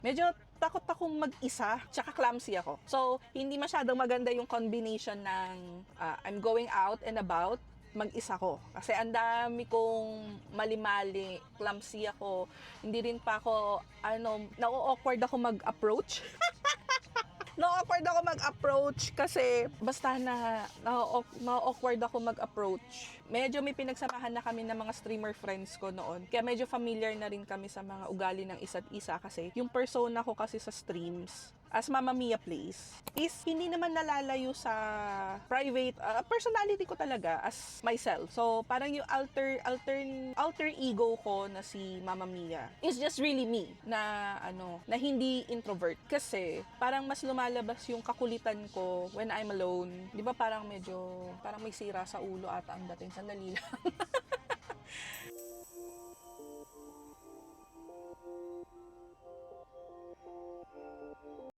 Medyo takot akong mag-isa, tsaka clumsy ako. So, hindi masyadong maganda yung combination ng I'm going out and about, mag-isa ko. Kasi ang dami kong mali-mali, clumsy ako. Hindi rin pa ako, na-awkward ako mag-approach. Na-awkward ako mag-approach kasi basta na-awkward ako mag-approach. Medyo may pinagsamahan na kami ng mga streamer friends ko noon. Kaya medyo familiar na rin kami sa mga ugali ng isa't isa kasi yung persona ko kasi sa streams as Mama Mia Plays is hindi naman nalalayo sa private personality ko talaga as myself. So parang yung alter ego ko na si Mama Mia is just really me na na hindi introvert kasi parang mas lumalabas yung kakulitan ko when I'm alone. 'Di ba parang may sira sa ulo ata ang dating, sandali lang.